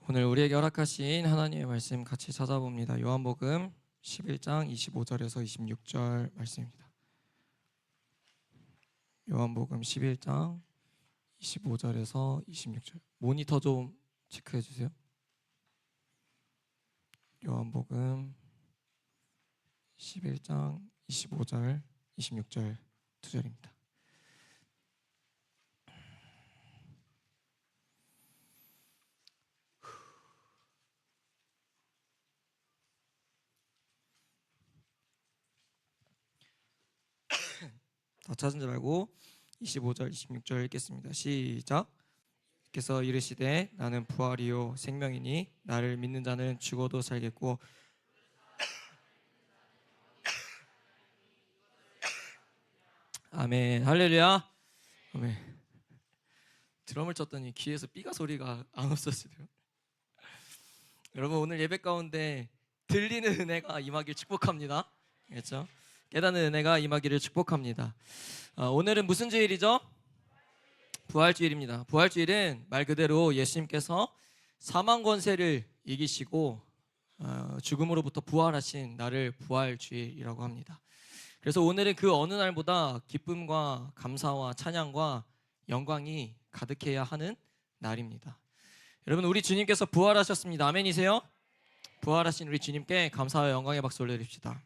오늘 우리에게 허락하신 하나님의 말씀 같이 찾아봅니다. 요한복음 11장 25절에서 26절 말씀입니다. 요한복음 11장 25절에서 26절. 모니터 좀 체크해 주세요. 요한복음 11장 25절, 26절 두 절입니다. 다 찾은 줄 알고 25절, 26절 읽겠습니다. 시작. 께서 이르시되 나는 부활이요 생명이니 나를 믿는 자는 죽어도 살겠고 아멘. 할렐루야. 아멘. 드럼을 쳤더니 귀에서 삐가 소리가 안 없어지네요. 여러분, 오늘 예배 가운데 들리는 은혜가 임하길 축복합니다. 그렇죠? 깨닫는 은혜가 임하기를 축복합니다. 오늘은 무슨 주일이죠? 부활주일입니다. 부활주일은 말 그대로 예수님께서 사망 권세를 이기시고 죽음으로부터 부활하신 날을 부활주일이라고 합니다. 그래서 오늘은 그 어느 날보다 기쁨과 감사와 찬양과 영광이 가득해야 하는 날입니다. 여러분, 우리 주님께서 부활하셨습니다. 아멘이세요? 부활하신 우리 주님께 감사와 영광의 박수 올려드립시다.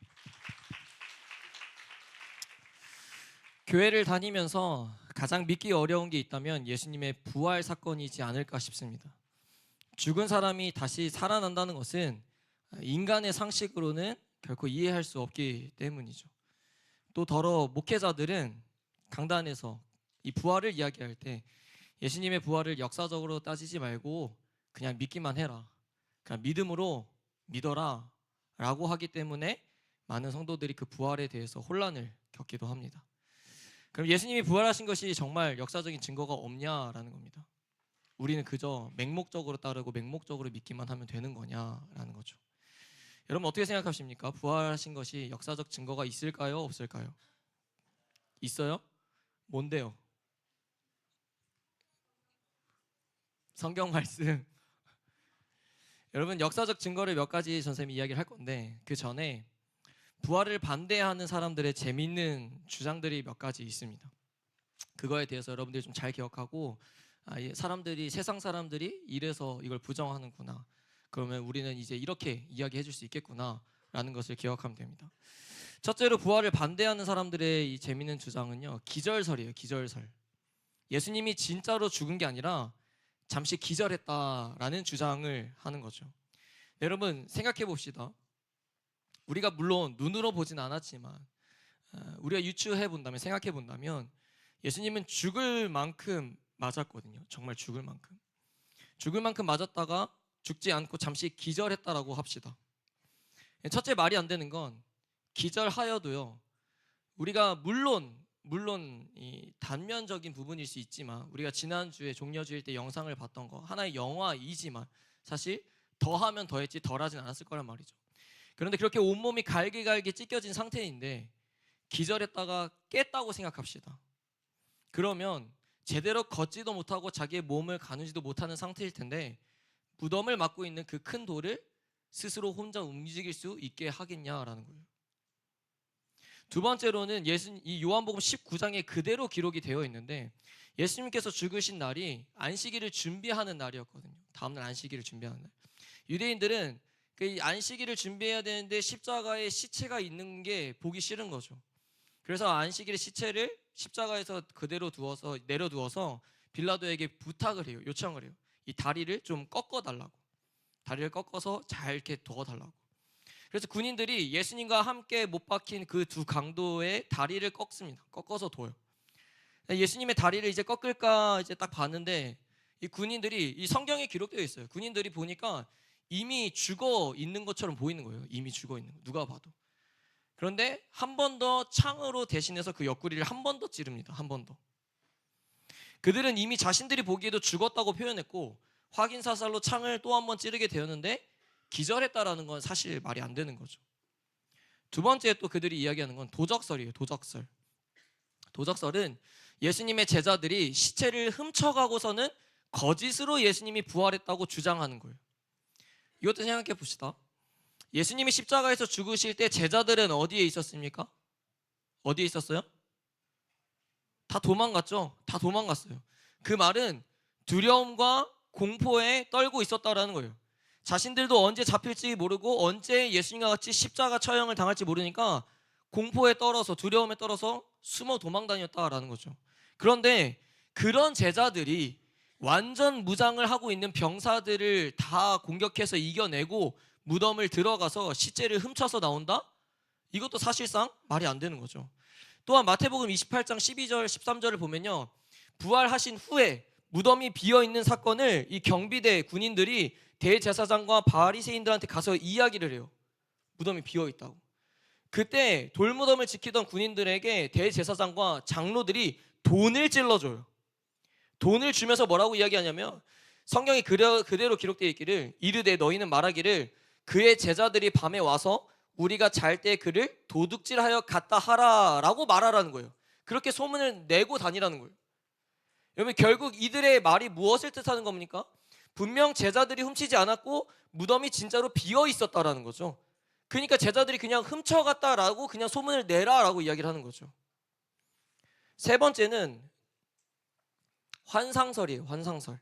교회를 다니면서 가장 믿기 어려운 게 있다면 예수님의 부활 사건이지 않을까 싶습니다. 죽은 사람이 다시 살아난다는 것은 인간의 상식으로는 결코 이해할 수 없기 때문이죠. 또 더러 목회자들은 강단에서 이 부활을 이야기할 때 예수님의 부활을 역사적으로 따지지 말고 그냥 믿기만 해라, 그냥 믿음으로 믿어라 라고 하기 때문에 많은 성도들이 그 부활에 대해서 혼란을 겪기도 합니다. 그럼 예수님이 부활하신 것이 정말 역사적인 증거가 없냐라는 겁니다. 우리는 그저 맹목적으로 따르고 맹목적으로 믿기만 하면 되는 거냐라는 거죠. 여러분, 어떻게 생각하십니까? 부활하신 것이 역사적 증거가 있을까요? 없을까요? 있어요? 뭔데요? 성경 말씀. 여러분, 역사적 증거를 몇 가지 선생님이 이야기를 할 건데 그 전에 부활을 반대하는 사람들의 재미있는 주장들이 몇 가지 있습니다. 그거에 대해서 여러분들이 좀 잘 기억하고 사람들이, 세상 사람들이 이래서 이걸 부정하는구나, 그러면 우리는 이제 이렇게 이야기해 줄 수 있겠구나 라는 것을 기억하면 됩니다. 첫째로 부활을 반대하는 사람들의 이 재미있는 주장은요, 기절설이에요. 기절설. 예수님이 진짜로 죽은 게 아니라 잠시 기절했다라는 주장을 하는 거죠. 여러분, 생각해 봅시다. 우리가 물론 눈으로 보진 않았지만 우리가 유추해 본다면, 생각해 본다면 예수님은 죽을 만큼 맞았거든요. 정말 죽을 만큼. 죽을 만큼 맞았다가 죽지 않고 잠시 기절했다라고 합시다. 첫째, 말이 안 되는 건 기절하여도요, 우리가 물론 이 단면적인 부분일 수 있지만 우리가 지난주에 종려주일 때 영상을 봤던 거 하나의 영화이지만 사실 더하면 더했지 덜하진 않았을 거란 말이죠. 그런데 그렇게 온몸이 갈기갈기 찢겨진 상태인데 기절했다가 깼다고 생각합시다. 그러면 제대로 걷지도 못하고 자기의 몸을 가누지도 못하는 상태일 텐데 무덤을 막고 있는 그 큰 돌을 스스로 혼자 움직일 수 있게 하겠냐라는 거예요. 두 번째로는 이 요한복음 19장에 그대로 기록이 되어 있는데 예수님께서 죽으신 날이 안식일을 준비하는 날이었거든요. 다음날 안식일을 준비하는 날. 유대인들은 그 안식일을 준비해야 되는데 십자가에 시체가 있는 게 보기 싫은 거죠. 그래서 안식일의 시체를 십자가에서 그대로 내려두어서 빌라도에게 부탁을 해요. 요청을 해요. 이 다리를 좀 꺾어달라고. 다리를 꺾어서 잘 이렇게 둬달라고. 그래서 군인들이 예수님과 함께 못 박힌 그 두 강도의 다리를 꺾습니다. 꺾어서 둬요. 예수님의 다리를 이제 꺾을까 이제 딱 봤는데 이 군인들이, 이 성경에 기록되어 있어요. 군인들이 보니까 이미 죽어 있는 것처럼 보이는 거예요. 이미 죽어 있는 거, 누가 봐도. 그런데 한 번 더 창으로 대신해서 그 옆구리를 한 번 더 찌릅니다. 한 번 더. 그들은 이미 자신들이 보기에도 죽었다고 표현했고 확인 사살로 창을 또 한 번 찌르게 되었는데 기절했다라는 건 사실 말이 안 되는 거죠. 두 번째 또 그들이 이야기하는 건 도적설이에요. 도적설. 도적설은 예수님의 제자들이 시체를 훔쳐가고서는 거짓으로 예수님이 부활했다고 주장하는 거예요. 이것도 생각해 봅시다. 예수님이 십자가에서 죽으실 때 제자들은 어디에 있었습니까? 어디에 있었어요? 다 도망갔죠. 다 도망갔어요. 그 말은 두려움과 공포에 떨고 있었다라는 거예요. 자신들도 언제 잡힐지 모르고 언제 예수님과 같이 십자가 처형을 당할지 모르니까 공포에 떨어서 두려움에 떨어서 숨어 도망 다녔다라는 거죠. 그런데 그런 제자들이 완전 무장을 하고 있는 병사들을 다 공격해서 이겨내고 무덤을 들어가서 시체를 훔쳐서 나온다? 이것도 사실상 말이 안 되는 거죠. 또한 마태복음 28장 12절 13절을 보면요, 부활하신 후에 무덤이 비어있는 사건을 이 경비대 군인들이 대제사장과 바리새인들한테 가서 이야기를 해요. 무덤이 비어있다고. 그때 돌무덤을 지키던 군인들에게 대제사장과 장로들이 돈을 찔러줘요. 돈을 주면서 뭐라고 이야기하냐면, 성경이 그대로 기록되어 있기를 이르되 너희는 말하기를 그의 제자들이 밤에 와서 우리가 잘 때 그를 도둑질하여 갔다 하라 라고 말하라는 거예요. 그렇게 소문을 내고 다니라는 거예요. 여러분, 결국 이들의 말이 무엇을 뜻하는 겁니까? 분명 제자들이 훔치지 않았고 무덤이 진짜로 비어 있었다라는 거죠. 그러니까 제자들이 그냥 훔쳐갔다라고 그냥 소문을 내라라고 이야기를 하는 거죠. 세 번째는 환상설이에요. 환상설.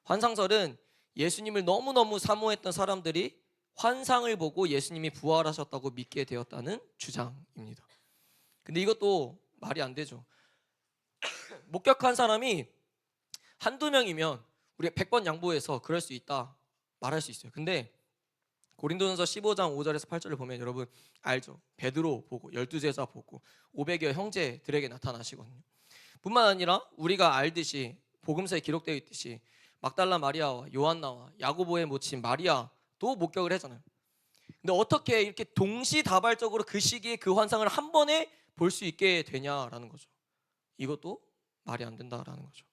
환상설은 예수님을 너무너무 사모했던 사람들이 환상을 보고 예수님이 부활하셨다고 믿게 되었다는 주장입니다. 근데 이것도 말이 안 되죠. 목격한 사람이 한두 명이면 우리가 100번 양보해서 그럴 수 있다 말할 수 있어요. 근데 고린도전서 15장 5절에서 8절을 보면 여러분 알죠? 베드로 보고 12제자 보고 500여 형제들에게 나타나시거든요. 뿐만 아니라 우리가 알듯이 복음서에 기록되어 있듯이 막달라 마리아와 요한나와 야고보의 모친 마리아도 목격을 했잖아요. 근데 어떻게 이렇게 동시다발적으로 그 시기에 그 환상을 한 번에 볼 수 있게 되냐라는 거죠. 이것도 말이 안 된다라는 거죠.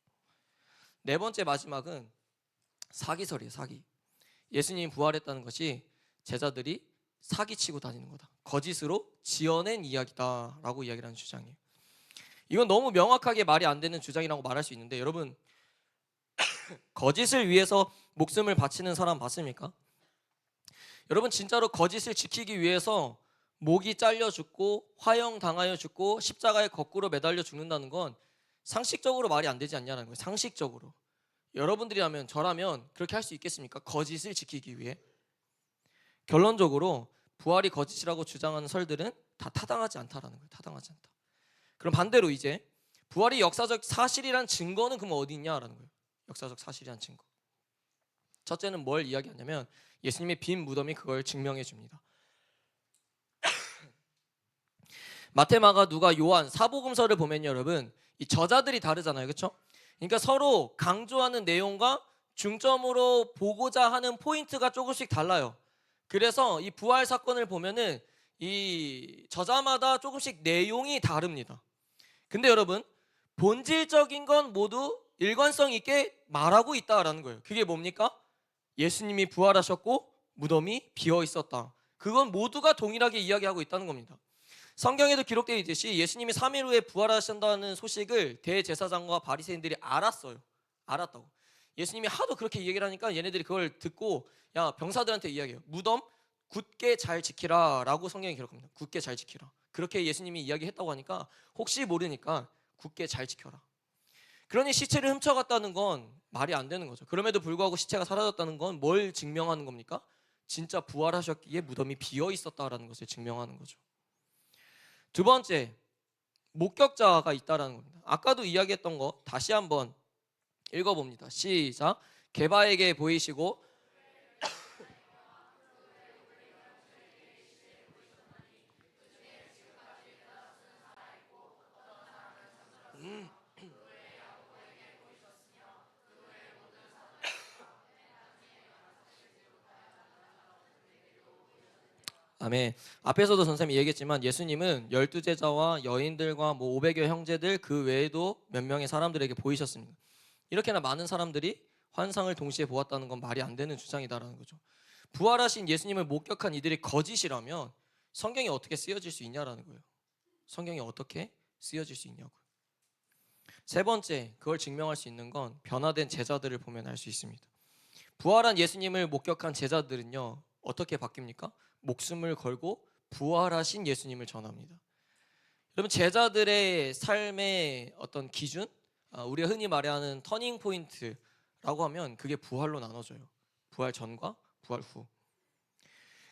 네 번째 마지막은 사기설이에요. 사기. 예수님이 부활했다는 것이 제자들이 사기치고 다니는 거다, 거짓으로 지어낸 이야기다라고 이야기를 하는 주장이에요. 이건 너무 명확하게 말이 안 되는 주장이라고 말할 수 있는데, 여러분 거짓을 위해서 목숨을 바치는 사람 봤습니까? 여러분 진짜로 거짓을 지키기 위해서 목이 잘려 죽고 화형 당하여 죽고 십자가에 거꾸로 매달려 죽는다는 건 상식적으로 말이 안 되지 않냐는 거예요. 상식적으로. 여러분들이라면 저라면 그렇게 할 수 있겠습니까? 거짓을 지키기 위해. 결론적으로 부활이 거짓이라고 주장하는 설들은 다 타당하지 않다라는 거예요. 타당하지 않다. 그럼 반대로 이제 부활이 역사적 사실이란 증거는 그럼 어디 있냐라는 거예요. 역사적 사실이란 증거. 첫째는 뭘 이야기하냐면 예수님의 빈 무덤이 그걸 증명해 줍니다. 마태, 마가, 누가, 요한 사복음서를 보면 여러분 이 저자들이 다르잖아요. 그렇죠? 그러니까 서로 강조하는 내용과 중점으로 보고자 하는 포인트가 조금씩 달라요. 그래서 이 부활 사건을 보면은 이 저자마다 조금씩 내용이 다릅니다. 근데 여러분 본질적인 건 모두 일관성 있게 말하고 있다라는 거예요. 그게 뭡니까? 예수님이 부활하셨고 무덤이 비어 있었다. 그건 모두가 동일하게 이야기하고 있다는 겁니다. 성경에도 기록되어 있듯이 예수님이 3일 후에 부활하신다는 소식을 대제사장과 바리새인들이 알았다고. 예수님이 하도 그렇게 얘기를 하니까 얘네들이 그걸 듣고 야 병사들한테 이야기해요. 무덤 굳게 잘 지키라 라고 성경에 기록합니다. 굳게 잘 지키라. 그렇게 예수님이 이야기했다고 하니까 혹시 모르니까 굳게 잘 지켜라. 그러니 시체를 훔쳐갔다는 건 말이 안 되는 거죠. 그럼에도 불구하고 시체가 사라졌다는 건 뭘 증명하는 겁니까? 진짜 부활하셨기에 무덤이 비어 있었다라는 것을 증명하는 거죠. 두 번째, 목격자가 있다라는 겁니다. 아까도 이야기했던 거 다시 한번 읽어봅니다. 시작. 게바에게 보이시고 아멘. 앞에서도 선생님이 얘기했지만 예수님은 12제자와 여인들과 500여 형제들 그 외에도 몇 명의 사람들에게 보이셨습니다. 이렇게나 많은 사람들이 환상을 동시에 보았다는 건 말이 안 되는 주장이다라는 거죠. 부활하신 예수님을 목격한 이들이 거짓이라면 성경이 어떻게 쓰여질 수 있냐라는 거예요. 성경이 어떻게 쓰여질 수 있냐고요. 세 번째, 그걸 증명할 수 있는 건 변화된 제자들을 보면 알 수 있습니다. 부활한 예수님을 목격한 제자들은요, 어떻게 바뀝니까? 목숨을 걸고 부활하신 예수님을 전합니다. 여러분, 제자들의 삶의 어떤 기준, 우리가 흔히 말하는 터닝 포인트라고 하면 그게 부활로 나눠져요. 부활 전과 부활 후.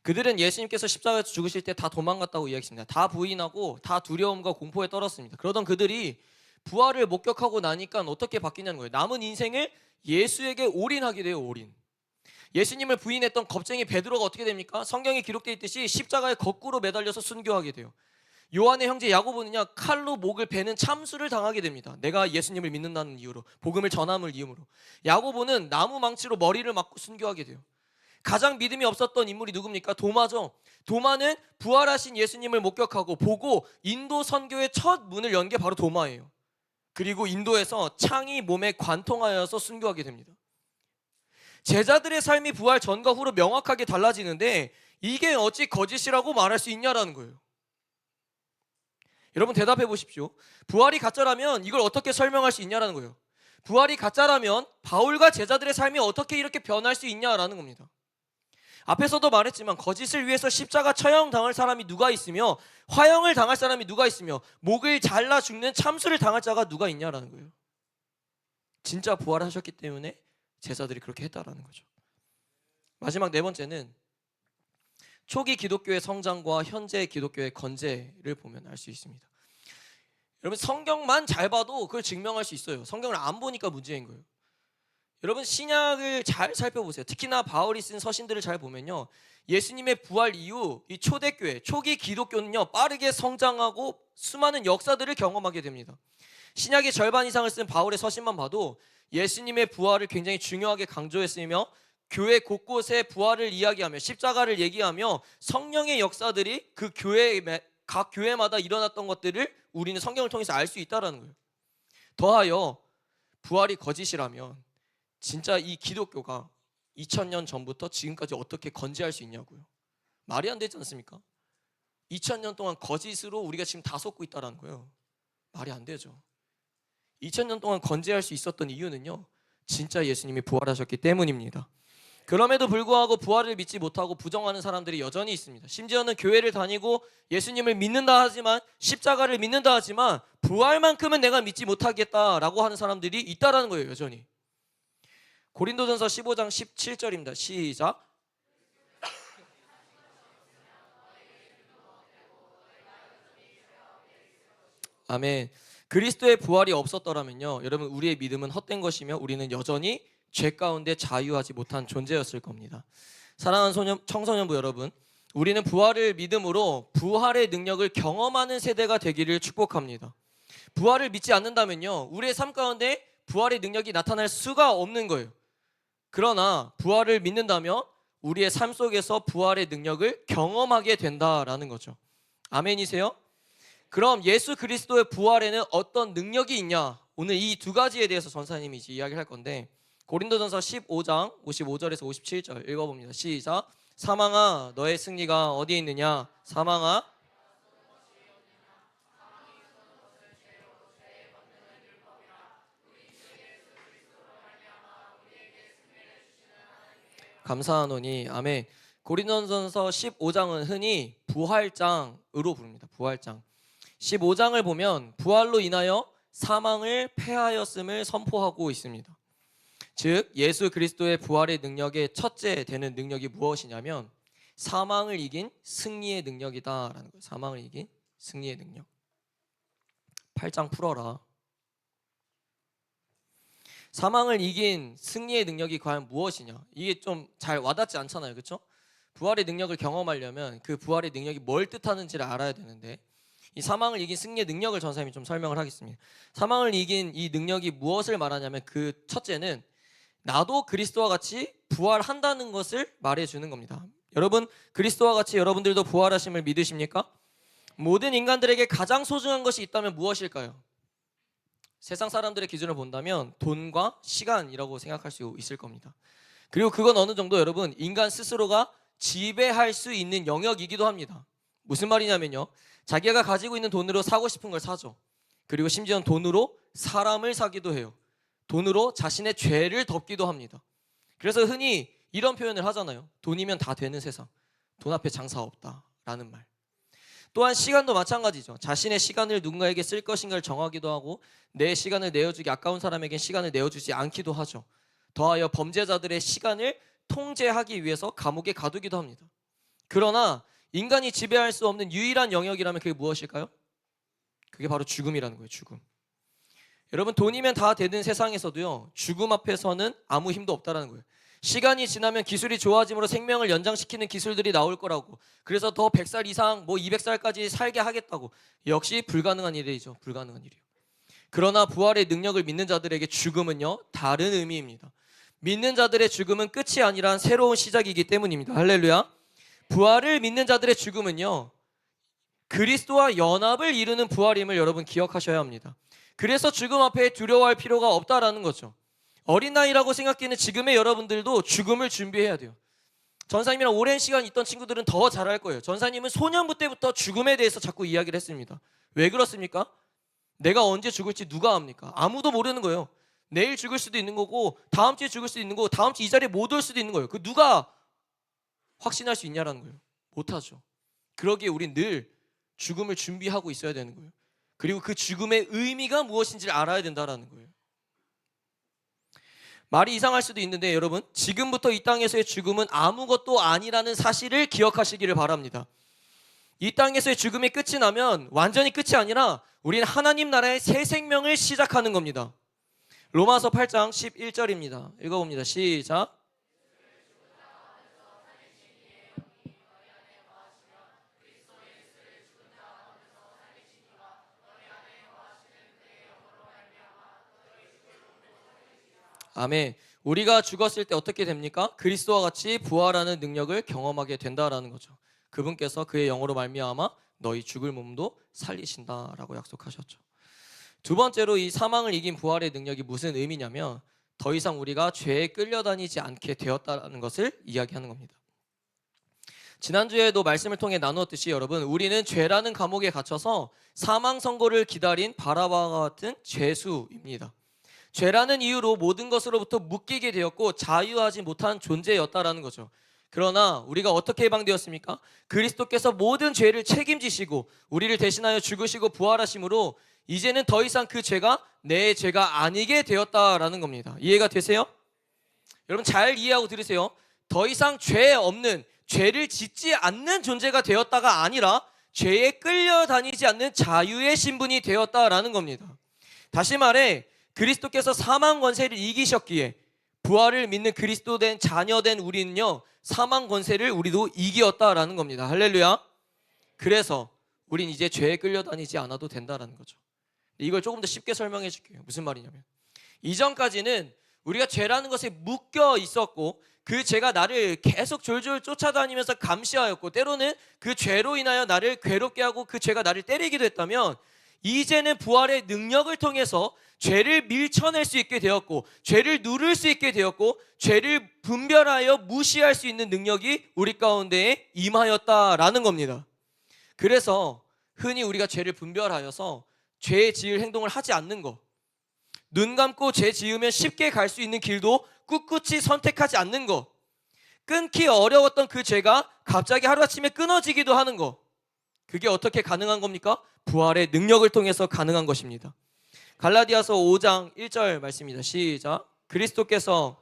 그들은 예수님께서 십자가에서 죽으실 때 다 도망갔다고 이야기했습니다. 다 부인하고 다 두려움과 공포에 떨었습니다. 그러던 그들이 부활을 목격하고 나니까 어떻게 바뀌냐는 거예요. 남은 인생을 예수에게 올인하게 돼요. 올인. 예수님을 부인했던 겁쟁이 베드로가 어떻게 됩니까? 성경에 기록되어 있듯이 십자가에 거꾸로 매달려서 순교하게 돼요. 요한의 형제 야고보는요, 칼로 목을 베는 참수를 당하게 됩니다. 내가 예수님을 믿는다는 이유로, 복음을 전함을 이유로. 야고보는 나무 망치로 머리를 맞고 순교하게 돼요. 가장 믿음이 없었던 인물이 누굽니까? 도마죠. 도마는 부활하신 예수님을 목격하고 보고 인도 선교의 첫 문을 연 게 바로 도마예요. 그리고 인도에서 창이 몸에 관통하여서 순교하게 됩니다. 제자들의 삶이 부활 전과 후로 명확하게 달라지는데 이게 어찌 거짓이라고 말할 수 있냐라는 거예요. 여러분, 대답해 보십시오. 부활이 가짜라면 이걸 어떻게 설명할 수 있냐라는 거예요. 부활이 가짜라면 바울과 제자들의 삶이 어떻게 이렇게 변할 수 있냐라는 겁니다. 앞에서도 말했지만 거짓을 위해서 십자가 처형 당할 사람이 누가 있으며 화형을 당할 사람이 누가 있으며 목을 잘라 죽는 참수를 당할 자가 누가 있냐라는 거예요. 진짜 부활하셨기 때문에 제자들이 그렇게 했다라는 거죠. 마지막 네 번째는 초기 기독교의 성장과 현재 기독교의 건재를 보면 알 수 있습니다. 여러분, 성경만 잘 봐도 그걸 증명할 수 있어요. 성경을 안 보니까 문제인 거예요. 여러분, 신약을 잘 살펴보세요. 특히나 바울이 쓴 서신들을 잘 보면요, 예수님의 부활 이후 이 초대교회, 초기 기독교는요, 빠르게 성장하고 수많은 역사들을 경험하게 됩니다. 신약의 절반 이상을 쓴 바울의 서신만 봐도 예수님의 부활을 굉장히 중요하게 강조했으며 교회 곳곳에 부활을 이야기하며 십자가를 얘기하며 성령의 역사들이 그 각 교회마다 일어났던 것들을 우리는 성경을 통해서 알 수 있다는 거예요. 더하여 부활이 거짓이라면 진짜 이 기독교가 2000년 전부터 지금까지 어떻게 건재할 수 있냐고요. 말이 안 되지 않습니까? 2000년 동안 거짓으로 우리가 지금 다 속고 있다는 거예요. 말이 안 되죠. 2000년 동안 건재할 수 있었던 이유는요, 진짜 예수님이 부활하셨기 때문입니다. 그럼에도 불구하고 부활을 믿지 못하고 부정하는 사람들이 여전히 있습니다. 심지어는 교회를 다니고 예수님을 믿는다 하지만, 십자가를 믿는다 하지만 부활만큼은 내가 믿지 못하겠다라고 하는 사람들이 있다라는 거예요. 여전히. 고린도전서 15장 17절입니다. 시작. 아멘. 그리스도의 부활이 없었더라면요, 여러분, 우리의 믿음은 헛된 것이며 우리는 여전히 죄 가운데 자유하지 못한 존재였을 겁니다. 사랑하는 청소년부 여러분, 우리는 부활을 믿음으로 부활의 능력을 경험하는 세대가 되기를 축복합니다. 부활을 믿지 않는다면요, 우리의 삶 가운데 부활의 능력이 나타날 수가 없는 거예요. 그러나 부활을 믿는다면 우리의 삶 속에서 부활의 능력을 경험하게 된다라는 거죠. 아멘이세요? 그럼 예수 그리스도의 부활에는 어떤 능력이 있냐? 오늘 이 두 가지에 대해서 전사님이 이제 이야기할 건데, 고린도전서 15장 55절에서 57절 읽어봅니다. 시작. 사망아, 너의 승리가 어디에 있느냐? 사망아, 감사하노니. 아멘. 고린도전서 15장은 흔히 부활장으로 부릅니다. 부활장. 15장을 보면 부활로 인하여 사망을 패하였음을 선포하고 있습니다. 즉 예수 그리스도의 부활의 능력의 첫째 되는 능력이 무엇이냐면 사망을 이긴 승리의 능력이다라는 거예요. 사망을 이긴 승리의 능력. 8장 풀어라. 사망을 이긴 승리의 능력이 과연 무엇이냐? 이게 좀 잘 와닿지 않잖아요. 그렇죠? 부활의 능력을 경험하려면 그 부활의 능력이 뭘 뜻하는지를 알아야 되는데, 이 사망을 이긴 승리의 능력을 전사님이 좀 설명을 하겠습니다. 사망을 이긴 이 능력이 무엇을 말하냐면 그 첫째는 나도 그리스도와 같이 부활한다는 것을 말해주는 겁니다. 여러분, 그리스도와 같이 여러분들도 부활하심을 믿으십니까? 모든 인간들에게 가장 소중한 것이 있다면 무엇일까요? 세상 사람들의 기준을 본다면 돈과 시간이라고 생각할 수 있을 겁니다. 그리고 그건 어느 정도 여러분 인간 스스로가 지배할 수 있는 영역이기도 합니다. 무슨 말이냐면요, 자기가 가지고 있는 돈으로 사고 싶은 걸 사죠. 그리고 심지어는 돈으로 사람을 사기도 해요. 돈으로 자신의 죄를 덮기도 합니다. 그래서 흔히 이런 표현을 하잖아요. 돈이면 다 되는 세상, 돈 앞에 장사 없다라는 말. 또한 시간도 마찬가지죠. 자신의 시간을 누군가에게 쓸 것인가를 정하기도 하고 내 시간을 내어주기 아까운 사람에겐 시간을 내어주지 않기도 하죠. 더하여 범죄자들의 시간을 통제하기 위해서 감옥에 가두기도 합니다. 그러나 인간이 지배할 수 없는 유일한 영역이라면 그게 무엇일까요? 그게 바로 죽음이라는 거예요. 죽음. 여러분, 돈이면 다 되는 세상에서도요, 죽음 앞에서는 아무 힘도 없다라는 거예요. 시간이 지나면 기술이 좋아짐으로 생명을 연장시키는 기술들이 나올 거라고, 그래서 더 100살 이상 200살까지 살게 하겠다고, 역시 불가능한 일이죠. 불가능한 일이에요. 그러나 부활의 능력을 믿는 자들에게 죽음은요, 다른 의미입니다. 믿는 자들의 죽음은 끝이 아니라 새로운 시작이기 때문입니다. 할렐루야. 부활을 믿는 자들의 죽음은요, 그리스도와 연합을 이루는 부활임을 여러분 기억하셔야 합니다. 그래서 죽음 앞에 두려워할 필요가 없다라는 거죠. 어린 나이라고 생각되는 지금의 여러분들도 죽음을 준비해야 돼요. 전사님이랑 오랜 시간 있던 친구들은 더 잘할 거예요. 전사님은 소년부 때부터 죽음에 대해서 자꾸 이야기를 했습니다. 왜 그렇습니까? 내가 언제 죽을지 누가 압니까? 아무도 모르는 거예요. 내일 죽을 수도 있는 거고, 다음 주에 죽을 수도 있는 거고, 다음 주 이 자리에 못 올 수도 있는 거예요. 그 누가 확신할 수 있냐라는 거예요. 못하죠. 그러기에 우린 늘 죽음을 준비하고 있어야 되는 거예요. 그리고 그 죽음의 의미가 무엇인지를 알아야 된다라는 거예요. 말이 이상할 수도 있는데 여러분, 지금부터 이 땅에서의 죽음은 아무것도 아니라는 사실을 기억하시기를 바랍니다. 이 땅에서의 죽음이 끝이 나면 완전히 끝이 아니라 우리는 하나님 나라의 새 생명을 시작하는 겁니다. 로마서 8장 11절입니다. 읽어봅니다. 시작. 아멘. 우리가 죽었을 때 어떻게 됩니까? 그리스도와 같이 부활하는 능력을 경험하게 된다라는 거죠. 그분께서 그의 영으로 말미암아 너희 죽을 몸도 살리신다라고 약속하셨죠. 두 번째로 이 사망을 이긴 부활의 능력이 무슨 의미냐면 더 이상 우리가 죄에 끌려다니지 않게 되었다는 것을 이야기하는 겁니다. 지난주에도 말씀을 통해 나누었듯이 여러분, 우리는 죄라는 감옥에 갇혀서 사망 선고를 기다린 바라바와 같은 죄수입니다. 죄라는 이유로 모든 것으로부터 묶이게 되었고 자유하지 못한 존재였다라는 거죠. 그러나 우리가 어떻게 해방되었습니까? 그리스도께서 모든 죄를 책임지시고 우리를 대신하여 죽으시고 부활하심으로 이제는 더 이상 그 죄가 내 죄가 아니게 되었다라는 겁니다. 이해가 되세요? 여러분 잘 이해하고 들으세요. 더 이상 죄 없는, 죄를 짓지 않는 존재가 되었다가 아니라 죄에 끌려다니지 않는 자유의 신분이 되었다라는 겁니다. 다시 말해 그리스도께서 사망 권세를 이기셨기에 부활을 믿는 그리스도 된 자녀된 우리는요, 사망 권세를 우리도 이기었다라는 겁니다. 할렐루야. 그래서 우린 이제 죄에 끌려다니지 않아도 된다라는 거죠. 이걸 조금 더 쉽게 설명해 줄게요. 무슨 말이냐면 이전까지는 우리가 죄라는 것에 묶여 있었고 그 죄가 나를 계속 졸졸 쫓아다니면서 감시하였고 때로는 그 죄로 인하여 나를 괴롭게 하고 그 죄가 나를 때리기도 했다면 이제는 부활의 능력을 통해서 죄를 밀쳐낼 수 있게 되었고 죄를 누를 수 있게 되었고 죄를 분별하여 무시할 수 있는 능력이 우리 가운데에 임하였다라는 겁니다. 그래서 흔히 우리가 죄를 분별하여서 죄 지을 행동을 하지 않는 것, 눈 감고 죄 지으면 쉽게 갈 수 있는 길도 꿋꿋이 선택하지 않는 것, 끊기 어려웠던 그 죄가 갑자기 하루아침에 끊어지기도 하는 것, 그게 어떻게 가능한 겁니까? 부활의 능력을 통해서 가능한 것입니다. 갈라디아서 5장 1절 말씀입니다. 시작. 그리스도께서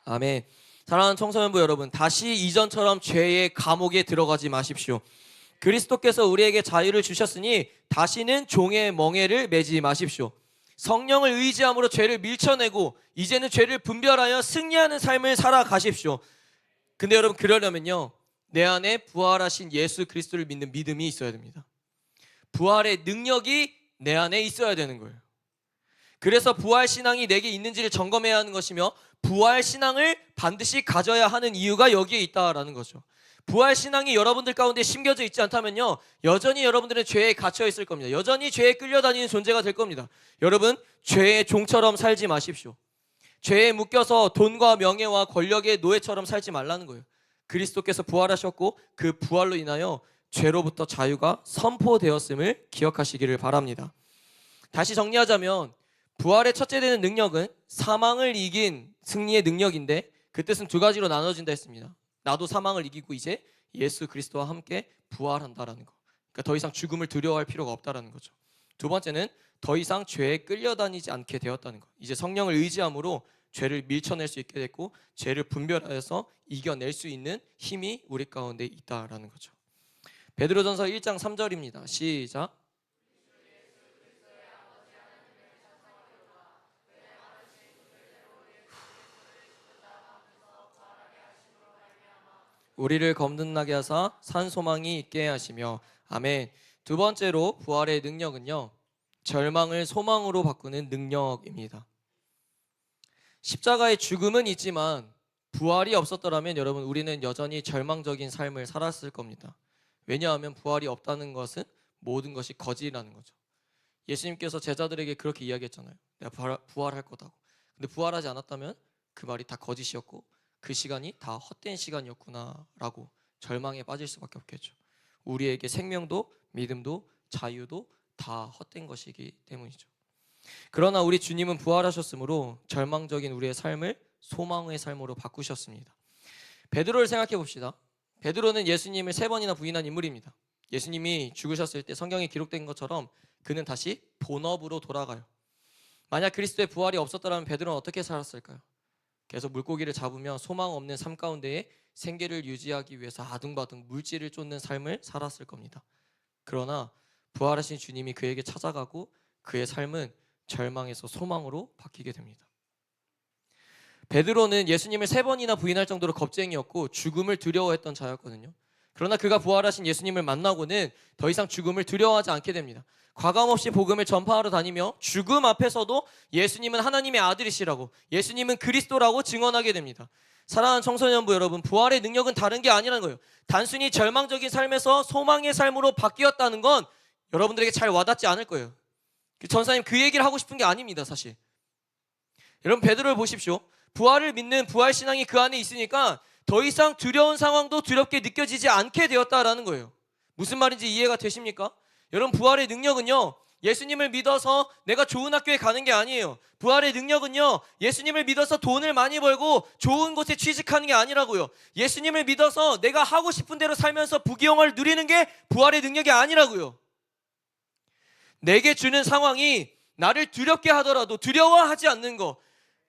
아멘. 사랑하는 청소년부 여러분, 다시 이전처럼 죄의 감옥에 들어가지 마십시오. 그리스도께서 우리에게 자유를 주셨으니 다시는 종의 멍에를 매지 마십시오. 성령을 의지함으로 죄를 밀쳐내고 이제는 죄를 분별하여 승리하는 삶을 살아가십시오. 근데 여러분 그러려면요, 내 안에 부활하신 예수 그리스도를 믿는 믿음이 있어야 됩니다. 부활의 능력이 내 안에 있어야 되는 거예요. 그래서 부활신앙이 내게 있는지를 점검해야 하는 것이며 부활신앙을 반드시 가져야 하는 이유가 여기에 있다라는 거죠. 부활신앙이 여러분들 가운데 심겨져 있지 않다면요, 여전히 여러분들은 죄에 갇혀 있을 겁니다. 여전히 죄에 끌려다니는 존재가 될 겁니다. 여러분, 죄의 종처럼 살지 마십시오. 죄에 묶여서 돈과 명예와 권력의 노예처럼 살지 말라는 거예요. 그리스도께서 부활하셨고 그 부활로 인하여 죄로부터 자유가 선포되었음을 기억하시기를 바랍니다. 다시 정리하자면 부활의 첫째 되는 능력은 사망을 이긴 승리의 능력인데 그 뜻은 두 가지로 나눠진다 했습니다. 나도 사망을 이기고 이제 예수 그리스도와 함께 부활한다라는 거. 그러니까 더 이상 죽음을 두려워할 필요가 없다라는 거죠. 두 번째는 더 이상 죄에 끌려다니지 않게 되었다는 거. 이제 성령을 의지함으로 죄를 밀쳐낼 수 있게 됐고 죄를 분별하여서 이겨낼 수 있는 힘이 우리 가운데 있다라는 거죠. 베드로전서 1장 3절입니다. 시작. 우리를 거듭나게 하사 산 소망이 있게 하시며. 아멘. 두 번째로 부활의 능력은요, 절망을 소망으로 바꾸는 능력입니다. 십자가의 죽음은 있지만 부활이 없었더라면 여러분 우리는 여전히 절망적인 삶을 살았을 겁니다. 왜냐하면 부활이 없다는 것은 모든 것이 거짓이라는 거죠. 예수님께서 제자들에게 그렇게 이야기했잖아요. 내가 부활할 거다고. 근데 부활하지 않았다면 그 말이 다 거짓이었고 그 시간이 다 헛된 시간이었구나 라고 절망에 빠질 수밖에 없겠죠. 우리에게 생명도 믿음도 자유도 다 헛된 것이기 때문이죠. 그러나 우리 주님은 부활하셨으므로 절망적인 우리의 삶을 소망의 삶으로 바꾸셨습니다. 베드로를 생각해 봅시다. 베드로는 예수님을 3번이나 부인한 인물입니다. 예수님이 죽으셨을 때 성경에 기록된 것처럼 그는 다시 본업으로 돌아가요. 만약 그리스도의 부활이 없었더라면 베드로는 어떻게 살았을까요? 계속 물고기를 잡으며 소망 없는 삶 가운데에 생계를 유지하기 위해서 아둥바둥 물질을 쫓는 삶을 살았을 겁니다. 그러나 부활하신 주님이 그에게 찾아가고 그의 삶은 절망에서 소망으로 바뀌게 됩니다. 베드로는 예수님을 3번이나 부인할 정도로 겁쟁이였고 죽음을 두려워했던 자였거든요. 그러나 그가 부활하신 예수님을 만나고는 더 이상 죽음을 두려워하지 않게 됩니다. 과감없이 복음을 전파하러 다니며 죽음 앞에서도 예수님은 하나님의 아들이시라고, 예수님은 그리스도라고 증언하게 됩니다. 사랑하는 청소년부 여러분, 부활의 능력은 다른 게 아니라는 거예요. 단순히 절망적인 삶에서 소망의 삶으로 바뀌었다는 건 여러분들에게 잘 와닿지 않을 거예요. 전사님 그 얘기를 하고 싶은 게 아닙니다. 사실 여러분 베드로를 보십시오. 부활을 믿는 부활신앙이 그 안에 있으니까 더 이상 두려운 상황도 두렵게 느껴지지 않게 되었다라는 거예요. 무슨 말인지 이해가 되십니까? 여러분 부활의 능력은요, 예수님을 믿어서 내가 좋은 학교에 가는 게 아니에요. 부활의 능력은요, 예수님을 믿어서 돈을 많이 벌고 좋은 곳에 취직하는 게 아니라고요. 예수님을 믿어서 내가 하고 싶은 대로 살면서 부귀영화를 누리는 게 부활의 능력이 아니라고요. 내게 주는 상황이 나를 두렵게 하더라도 두려워하지 않는 거,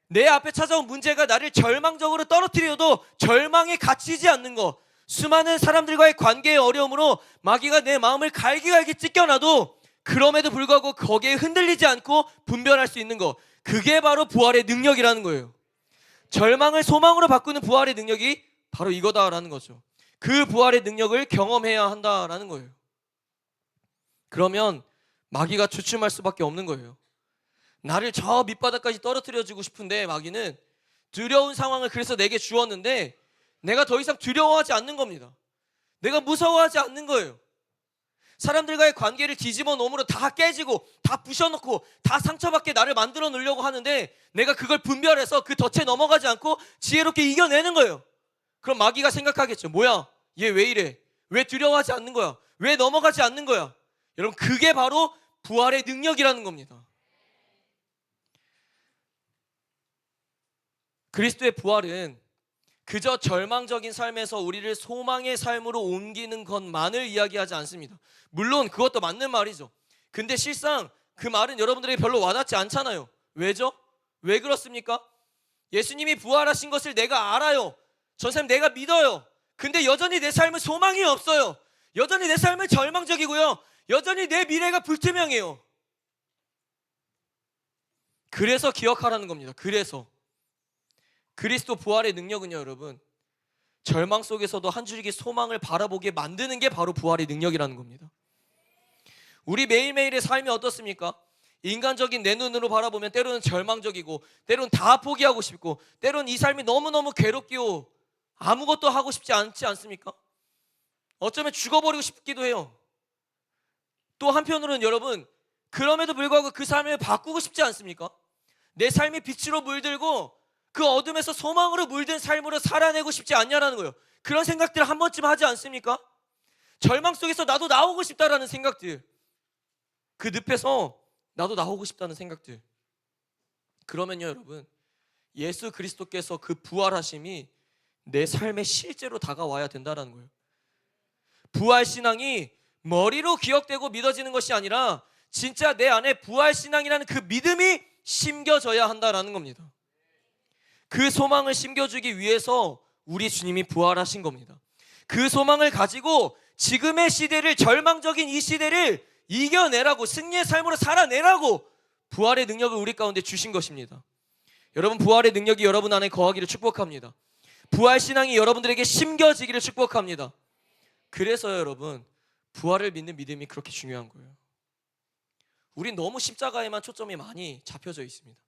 내 앞에 찾아온 문제가 나를 절망적으로 떨어뜨려도 절망에 갇히지 않는 거, 수많은 사람들과의 관계의 어려움으로 마귀가 내 마음을 갈기갈기 찢겨놔도 그럼에도 불구하고 거기에 흔들리지 않고 분별할 수 있는 거, 그게 바로 부활의 능력이라는 거예요. 절망을 소망으로 바꾸는 부활의 능력이 바로 이거다라는 거죠. 그 부활의 능력을 경험해야 한다라는 거예요. 그러면 마귀가 주춤할 수밖에 없는 거예요. 나를 저 밑바닥까지 떨어뜨려주고 싶은데 마귀는 두려운 상황을 그래서 내게 주었는데 내가 더 이상 두려워하지 않는 겁니다. 내가 무서워하지 않는 거예요. 사람들과의 관계를 뒤집어 놓음으로 다 깨지고 다 부셔놓고 다 상처받게 나를 만들어 놓으려고 하는데 내가 그걸 분별해서 그 덫에 넘어가지 않고 지혜롭게 이겨내는 거예요. 그럼 마귀가 생각하겠죠. 뭐야? 얘 왜 이래? 왜 두려워하지 않는 거야? 왜 넘어가지 않는 거야? 여러분 그게 바로 부활의 능력이라는 겁니다. 그리스도의 부활은 그저 절망적인 삶에서 우리를 소망의 삶으로 옮기는 것만을 이야기하지 않습니다. 물론 그것도 맞는 말이죠. 근데 실상 그 말은 여러분들에게 별로 와닿지 않잖아요. 왜죠? 왜 그렇습니까? 예수님이 부활하신 것을 내가 알아요. 전사님 내가 믿어요. 근데 여전히 내 삶은 소망이 없어요. 여전히 내 삶은 절망적이고요. 여전히 내 미래가 불투명해요. 그래서 기억하라는 겁니다. 그래서 그리스도 부활의 능력은요, 여러분, 절망 속에서도 한 줄기 소망을 바라보게 만드는 게 바로 부활의 능력이라는 겁니다. 우리 매일매일의 삶이 어떻습니까? 인간적인 내 눈으로 바라보면 때로는 절망적이고 때로는 다 포기하고 싶고 때로는 이 삶이 너무너무 괴롭고 아무것도 하고 싶지 않지 않습니까? 어쩌면 죽어버리고 싶기도 해요. 또 한편으로는 여러분 그럼에도 불구하고 그 삶을 바꾸고 싶지 않습니까? 내 삶이 빛으로 물들고 그 어둠에서 소망으로 물든 삶으로 살아내고 싶지 않냐라는 거예요. 그런 생각들 한 번쯤 하지 않습니까? 절망 속에서 나도 나오고 싶다라는 생각들. 그 늪에서 나도 나오고 싶다는 생각들. 그러면요 여러분, 예수 그리스도께서 그 부활하심이 내 삶에 실제로 다가와야 된다는 거예요. 부활신앙이 머리로 기억되고 믿어지는 것이 아니라 진짜 내 안에 부활신앙이라는 그 믿음이 심겨져야 한다는 겁니다. 그 소망을 심겨주기 위해서 우리 주님이 부활하신 겁니다. 그 소망을 가지고 지금의 시대를, 절망적인 이 시대를 이겨내라고, 승리의 삶으로 살아내라고 부활의 능력을 우리 가운데 주신 것입니다. 여러분, 부활의 능력이 여러분 안에 거하기를 축복합니다. 부활신앙이 여러분들에게 심겨지기를 축복합니다. 그래서요 여러분, 부활을 믿는 믿음이 그렇게 중요한 거예요. 우린 너무 십자가에만 초점이 많이 잡혀져 있습니다.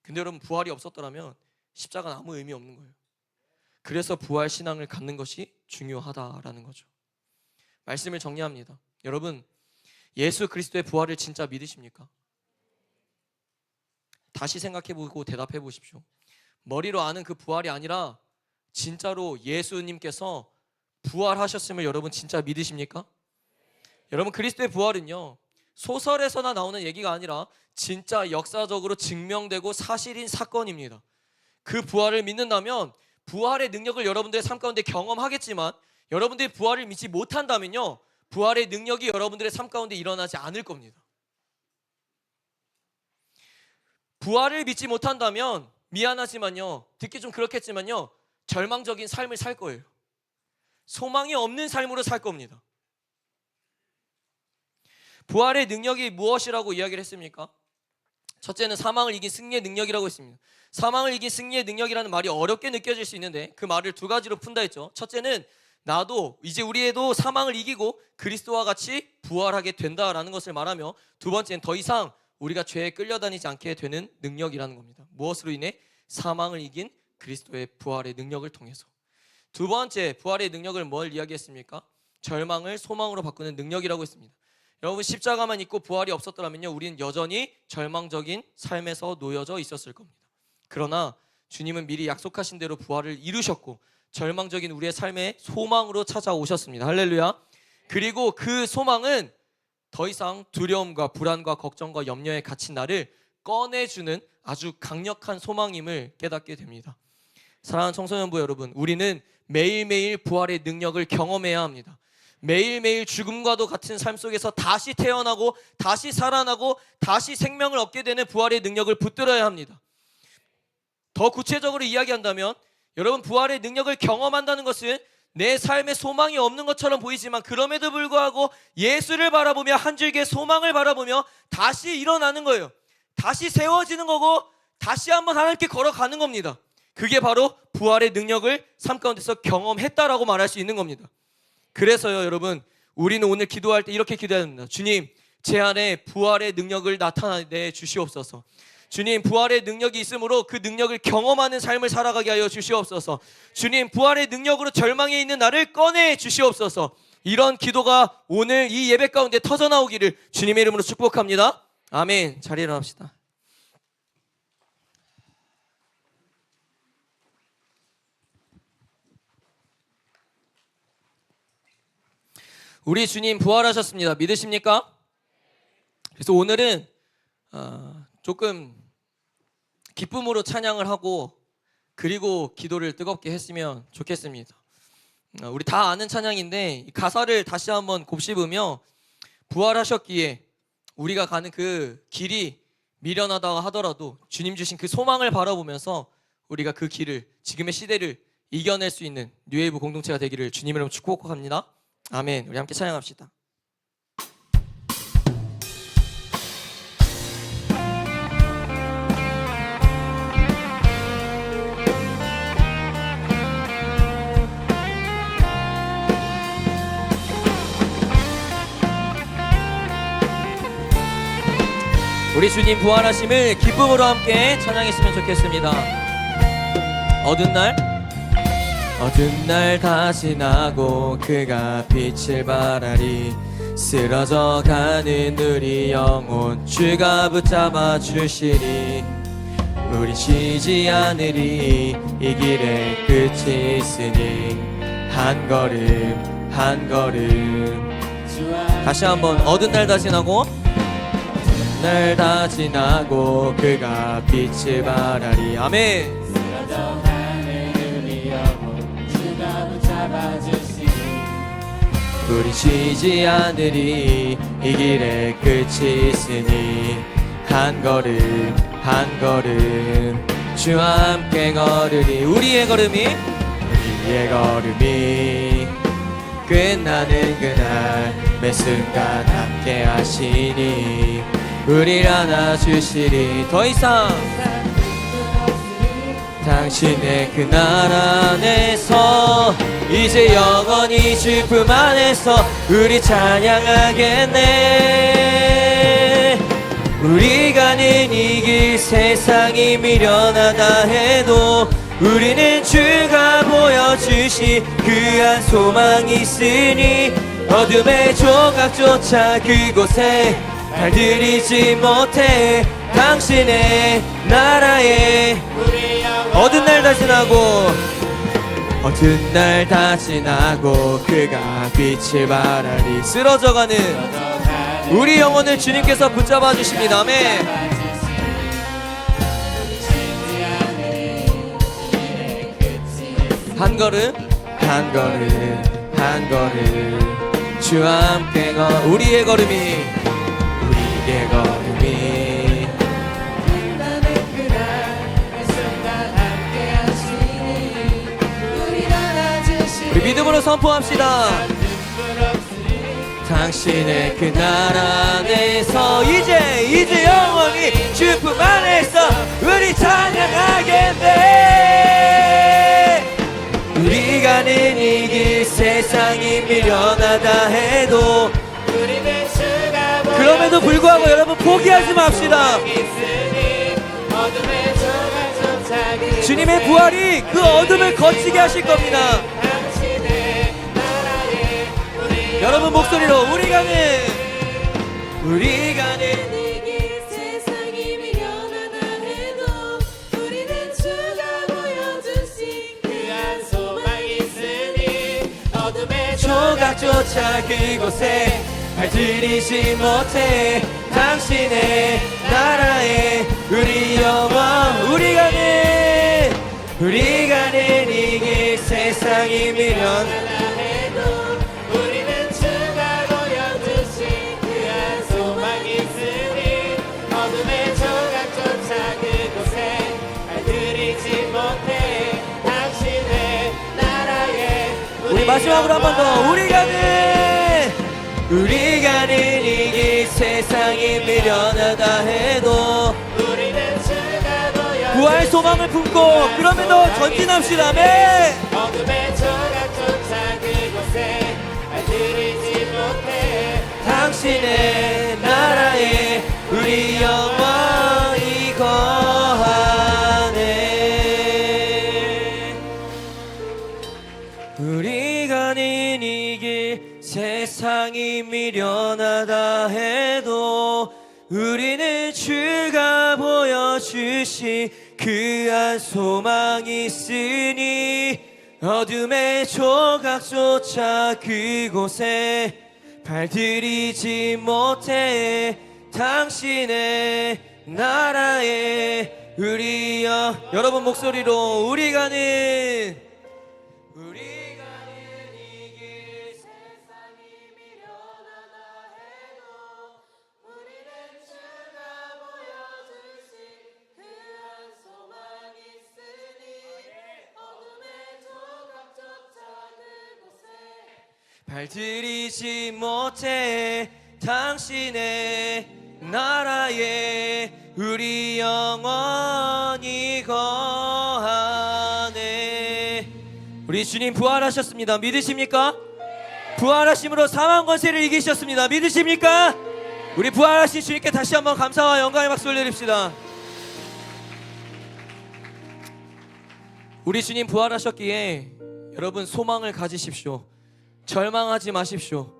근데 여러분, 부활이 없었더라면 십자가는 아무 의미 없는 거예요. 그래서 부활신앙을 갖는 것이 중요하다라는 거죠. 말씀을 정리합니다. 여러분, 예수 그리스도의 부활을 진짜 믿으십니까? 다시 생각해보고 대답해 보십시오. 머리로 아는 그 부활이 아니라 진짜로 예수님께서 부활하셨음을 여러분 진짜 믿으십니까? 여러분, 그리스도의 부활은요 소설에서나 나오는 얘기가 아니라 진짜 역사적으로 증명되고 사실인 사건입니다. 그 부활을 믿는다면 부활의 능력을 여러분들의 삶 가운데 경험하겠지만, 여러분들이 부활을 믿지 못한다면요 부활의 능력이 여러분들의 삶 가운데 일어나지 않을 겁니다. 부활을 믿지 못한다면 미안하지만요, 듣기 좀 그렇겠지만요, 절망적인 삶을 살 거예요. 소망이 없는 삶으로 살 겁니다. 부활의 능력이 무엇이라고 이야기를 했습니까? 첫째는 사망을 이긴 승리의 능력이라고 했습니다. 사망을 이긴 승리의 능력이라는 말이 어렵게 느껴질 수 있는데 그 말을 두 가지로 푼다 했죠. 첫째는 나도, 이제 우리도 사망을 이기고 그리스도와 같이 부활하게 된다라는 것을 말하며, 두 번째는 더 이상 우리가 죄에 끌려다니지 않게 되는 능력이라는 겁니다. 무엇으로 인해? 사망을 이긴 그리스도의 부활의 능력을 통해서. 두 번째, 부활의 능력을 뭘 이야기했습니까? 절망을 소망으로 바꾸는 능력이라고 했습니다. 여러분, 십자가만 있고 부활이 없었더라면요 우리는 여전히 절망적인 삶에서 놓여져 있었을 겁니다. 그러나 주님은 미리 약속하신 대로 부활을 이루셨고 절망적인 우리의 삶에 소망으로 찾아오셨습니다. 할렐루야. 그리고 그 소망은 더 이상 두려움과 불안과 걱정과 염려에 갇힌 나를 꺼내주는 아주 강력한 소망임을 깨닫게 됩니다. 사랑하는 청소년부 여러분, 우리는 매일매일 부활의 능력을 경험해야 합니다. 매일매일 죽음과도 같은 삶 속에서 다시 태어나고 다시 살아나고 다시 생명을 얻게 되는 부활의 능력을 붙들어야 합니다. 더 구체적으로 이야기한다면, 여러분, 부활의 능력을 경험한다는 것은 내 삶에 소망이 없는 것처럼 보이지만 그럼에도 불구하고 예수를 바라보며 한 줄기의 소망을 바라보며 다시 일어나는 거예요. 다시 세워지는 거고 다시 한번 하나님께 걸어가는 겁니다. 그게 바로 부활의 능력을 삶 가운데서 경험했다라고 말할 수 있는 겁니다. 그래서요 여러분, 우리는 오늘 기도할 때 이렇게 기도해야 됩니다. 주님, 제 안에 부활의 능력을 나타내 주시옵소서. 주님, 부활의 능력이 있으므로 그 능력을 경험하는 삶을 살아가게 하여 주시옵소서. 주님, 부활의 능력으로 절망에 있는 나를 꺼내 주시옵소서. 이런 기도가 오늘 이 예배 가운데 터져나오기를 주님의 이름으로 축복합니다. 아멘. 자리에 일어납시다. 우리 주님 부활하셨습니다. 믿으십니까? 그래서 오늘은 조금 기쁨으로 찬양을 하고 그리고 기도를 뜨겁게 했으면 좋겠습니다. 우리 다 아는 찬양인데 가사를 다시 한번 곱씹으며, 부활하셨기에 우리가 가는 그 길이 미련하다 하더라도 주님 주신 그 소망을 바라보면서 우리가 그 길을, 지금의 시대를 이겨낼 수 있는 뉴웨이브 공동체가 되기를 주님으로 축복합니다. 아멘. 우리 함께 찬양합시다. 우리 주님 부활하심을 기쁨으로 함께 찬양했으면 좋겠습니다. 어두운 날 다시 나고 그가 빛을 발하리. 쓰러져가는 우리 영혼 주가 붙잡아 주시리. 우리 쉬지 않으리. 이 길에 끝이 있으니 한 걸음 한 걸음. 다시 한번. 어두운 날 다시 나고 날 다 지나고 그가 빛을 발하리. 아멘. 쓰러져 하늘을 위협고 주가 붙잡아주시니 우리 쉬지 않으리 이 길에 끝이 있으니 한 걸음 한 걸음 주와 함께 걸으리. 우리의 걸음이 끝나는 그날 매 순간 함께 하시니 우리를 안아주시리. 더 이상 당신의 그 나라 안에서 이제 영원히 주 품 안에서 우리 찬양하겠네. 우리가 가는 이 길 세상이 미련하다 해도 우리는 주가 보여주신 그한 소망이 있으니 어둠의 조각조차 그곳에 발들이지 못해 당신의 나라에. 어두운 날 다 지나고 어두운 날 다 지나고 그가 빛을 발하리. 쓰러져가는 우리 영혼을 주님께서 붙잡아 주십니다. 아멘. 한 걸음 한 걸음 한 걸음 주와 함께 우리의 걸음이 우리 믿음으로 선포합시다. 당신의 그 나라 안에서 이제 영원히 주 품 안에서 우리 찬양하겠네. 우리 가는 이 길 세상이 미련하다 해도 그럼에도 불구하고 여러분 포기하지 맙시다. 주님의 부활이 그 어둠을 거치게 하실 겁니다. 여러분 목소리로 우리 가는 이 길 세상이 미련하다 해도 우리는 주가 보여주신 그한 소망이 있으니 어둠의 조각조차 그곳에 발들이지 못해 당신의 나라에 우리 영원 우리 가는 이 길 세상이 미련하다 해도 우리는 주가 보여주신 그한 소망이 있으니 어둠의 조각조차 그곳에 발들이지 못해 당신의 나라에. 우리 마지막으로 한 번 더 우리 가는 이 길 세상이 미련하다 해도 우리는 주가 보여주신 부활 소망을 품고 그럼에도 전진합시다. 네. 어둠의 조각조차 그곳에 발들이지 못해 당신의 나라에 우리 영원히 거하네. 우리 가는 이 길 세상이 미련하다 해도 우리는 주가 보여주신 그한 소망이 있으니 어둠의 조각조차 그곳에 발들이지 못해 당신의 나라에 여러분 목소리로 우리 가는 이 길 세상이 미련하다 해도 우리는 주가 보여주신 그한 소망이 있으니 어둠의 조각조차 그곳에 발들이지 못해 당신의 나라에 우리 영원히 거하네. 우리 주님 부활하셨습니다. 믿으십니까? 부활하심으로 사망 권세를 이기셨습니다. 믿으십니까? 우리 부활하신 주님께 다시 한번 감사와 영광의 박수 올려드립시다. 우리 주님 부활하셨기에 여러분 소망을 가지십시오. 절망하지 마십시오.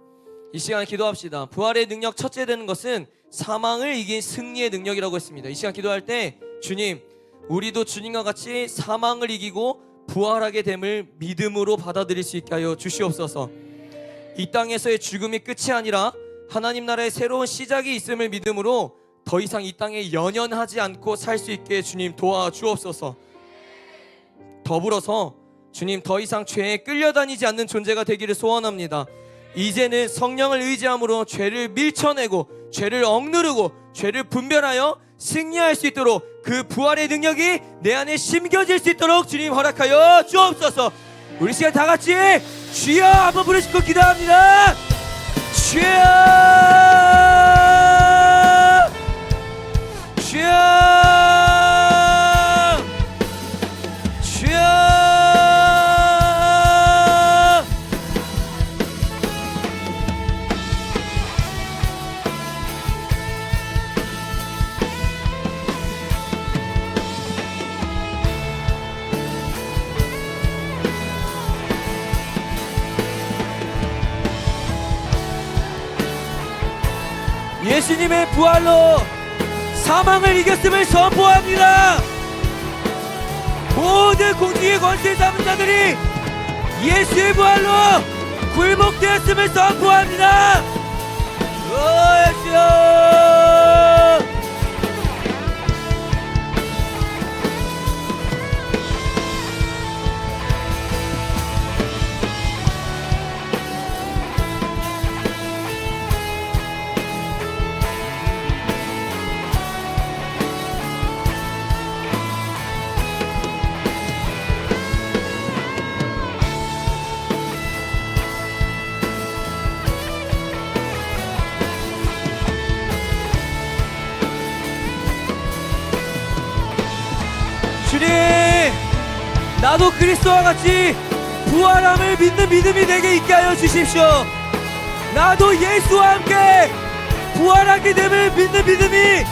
이 시간 기도합시다. 부활의 능력 첫째 되는 것은 사망을 이긴 승리의 능력이라고 했습니다. 이 시간 기도할 때 주님, 우리도 주님과 같이 사망을 이기고 부활하게 됨을 믿음으로 받아들일 수 있게 하여 주시옵소서. 이 땅에서의 죽음이 끝이 아니라 하나님 나라의 새로운 시작이 있음을 믿음으로 더 이상 이 땅에 연연하지 않고 살 수 있게 주님 도와주옵소서. 더불어서 주님 더 이상 죄에 끌려다니지 않는 존재가 되기를 소원합니다. 이제는 성령을 의지함으로 죄를 밀쳐내고 죄를 억누르고 죄를 분별하여 승리할 수 있도록 그 부활의 능력이 내 안에 심겨질 수 있도록 주님 허락하여 주옵소서. 우리 시간 다 같이 주여 한번 부르시고 기도합니다. 주여 주여 주여. 예수님의 부활로 사망을 이겼음을 선포합니다. 모든 공중의 권세 잡은 자들이 예수의 부활로 굴복되었음을 선포합니다. 예수여. 주님, 나도 그리스도와 같이 부활함을 믿는 믿음이 되게 있게 하여 주십시오. 나도 예수와 함께 부활하게 됨을 믿는 믿음이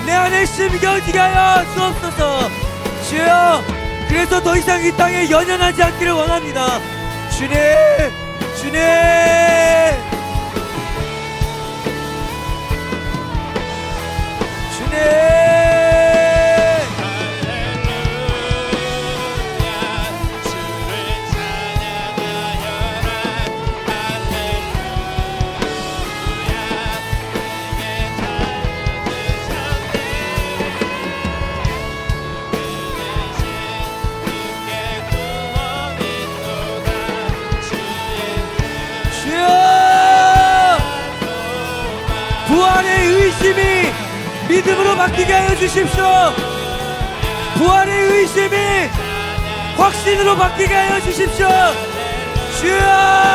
내 안에 심겨지게 하여 주옵소서. 주여, 그래서 더 이상 이 땅에 연연하지 않기를 원합니다. 주님, 주님. 주님. 부활의 의심이 믿음으로 바뀌게 하여 주십시오. 부활의 의심이 확신으로 바뀌게 하여 주십시오. 주여.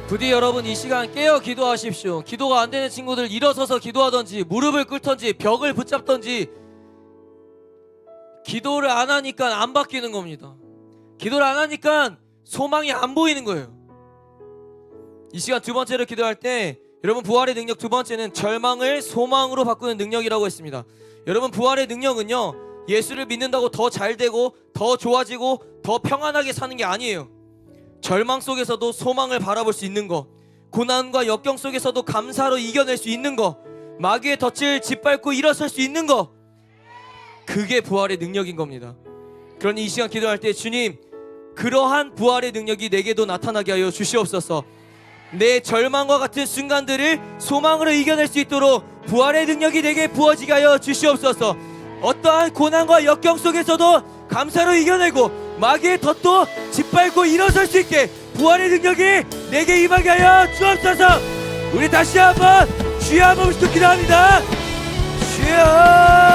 부디 여러분 이 시간 깨어 기도하십시오. 기도가 안 되는 친구들 일어서서 기도하던지 무릎을 꿇던지 벽을 붙잡던지. 기도를 안 하니까 안 바뀌는 겁니다. 기도를 안 하니까 소망이 안 보이는 거예요. 이 시간 두 번째로 기도할 때 여러분 부활의 능력 두 번째는 절망을 소망으로 바꾸는 능력이라고 했습니다. 여러분 부활의 능력은요, 예수를 믿는다고 더 잘되고 더 좋아지고 더 평안하게 사는 게 아니에요. 절망 속에서도 소망을 바라볼 수 있는 거, 고난과 역경 속에서도 감사로 이겨낼 수 있는 거, 마귀의 덫을 짓밟고 일어설 수 있는 거, 그게 부활의 능력인 겁니다. 그러니 이 시간 기도할 때 주님, 그러한 부활의 능력이 내게도 나타나게 하여 주시옵소서. 내 절망과 같은 순간들을 소망으로 이겨낼 수 있도록 부활의 능력이 내게 부어지게 하여 주시옵소서. 어떠한 고난과 역경 속에서도 감사로 이겨내고 마귀의 덫도 짓밟고 일어설 수 있게 부활의 능력이 내게 임하게 하여 주옵소서. 우리 다시 한번 주여 한 번씩 기도합니다. 주여.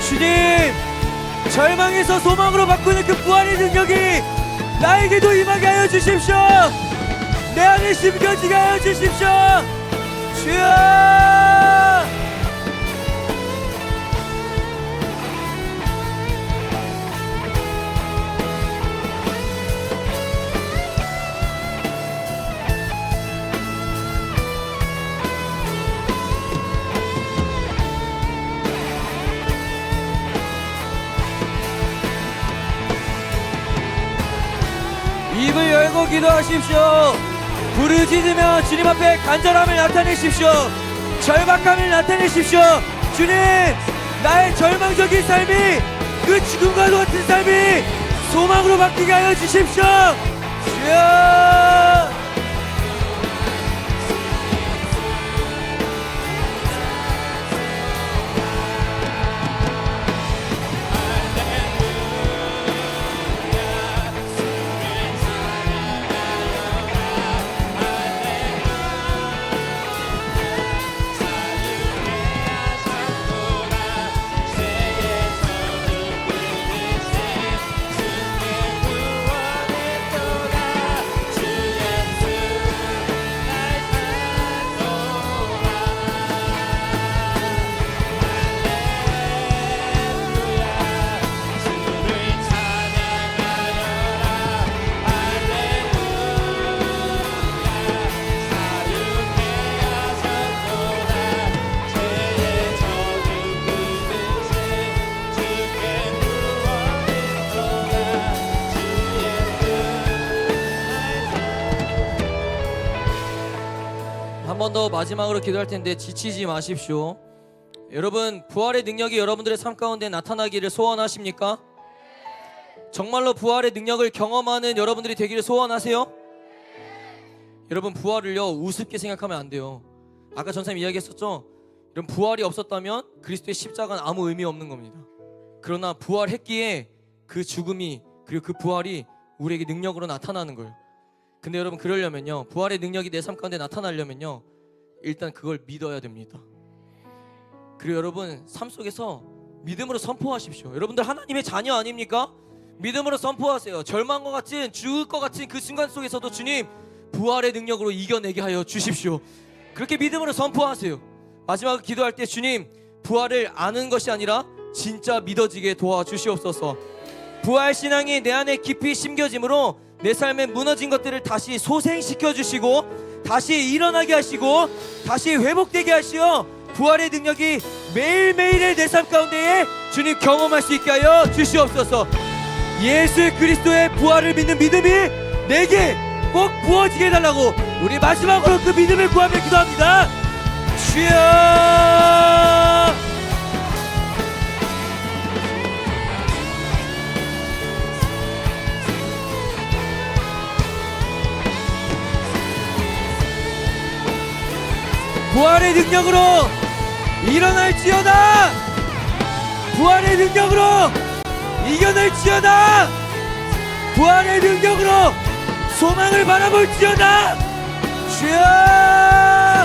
주님, 절망에서 소망으로 바꾸는 그 부활의 능력이 나에게도 임하게 하여 주십시오. 내 안에 심겨지게 하여 주십시오. 주여. 입을 열고 기도하십시오. 부르짖으며 주님 앞에 간절함을 나타내십시오. 절박함을 나타내십시오. 주님, 나의 절망적인 삶이 그 죽음과도 같은 삶이 소망으로 바뀌게 하여 주십시오. 주여. 더 마지막으로 기도할 텐데 지치지 마십시오. 여러분, 부활의 능력이 여러분들의 삶 가운데 나타나기를 소원하십니까? 정말로 부활의 능력을 경험하는 여러분들이 되기를 소원하세요? 여러분, 부활을요 우습게 생각하면 안 돼요. 아까 전사님 이야기했었죠? 이런 부활이 없었다면 그리스도의 십자가는 아무 의미 없는 겁니다. 그러나 부활했기에 그 죽음이 그리고 그 부활이 우리에게 능력으로 나타나는 거예요. 근데 여러분, 그러려면요, 부활의 능력이 내 삶 가운데 나타나려면요, 일단 그걸 믿어야 됩니다. 그리고 여러분, 삶 속에서 믿음으로 선포하십시오. 여러분들 하나님의 자녀 아닙니까? 믿음으로 선포하세요. 절망과 같은, 죽을 것 같은 그 순간 속에서도 주님, 부활의 능력으로 이겨내게 하여 주십시오. 그렇게 믿음으로 선포하세요. 마지막으로 기도할 때, 주님, 부활을 아는 것이 아니라 진짜 믿어지게 도와주시옵소서. 부활 신앙이 내 안에 깊이 심겨짐으로 내 삶에 무너진 것들을 다시 소생시켜 주시고, 다시 일어나게 하시고, 다시 회복되게 하시어 부활의 능력이 매일매일의 내 삶 가운데에 주님 경험할 수 있게 하여 주시옵소서. 예수 그리스도의 부활을 믿는 믿음이 내게 꼭 부어지게 해달라고 우리 마지막으로 그 믿음을 구하며 기도합니다. 주여, 부활의 능력으로 일어날지어다. 부활의 능력으로 이겨낼지어다. 부활의 능력으로 소망을 바라볼지어다. 주여,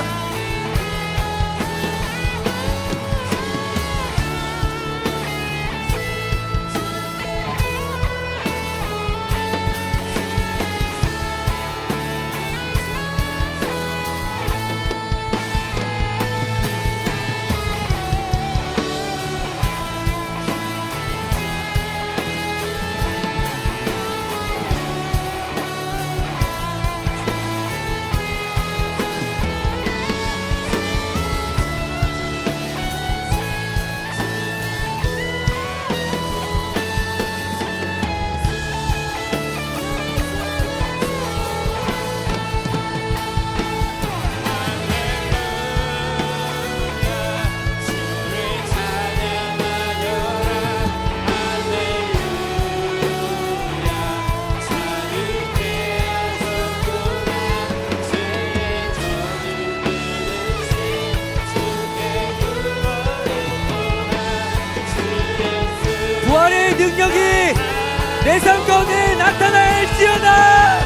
부활의 능력이 내 삶 가운데 나타날지어다.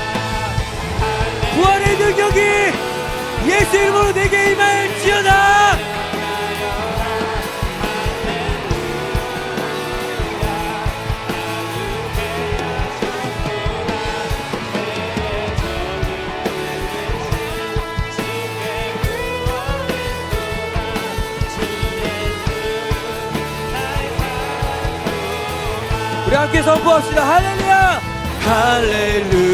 부활의 능력이 예수 이름으로 내게 임할지어다. 우리 함께 선포합시다. 할렐루야, 할렐루야,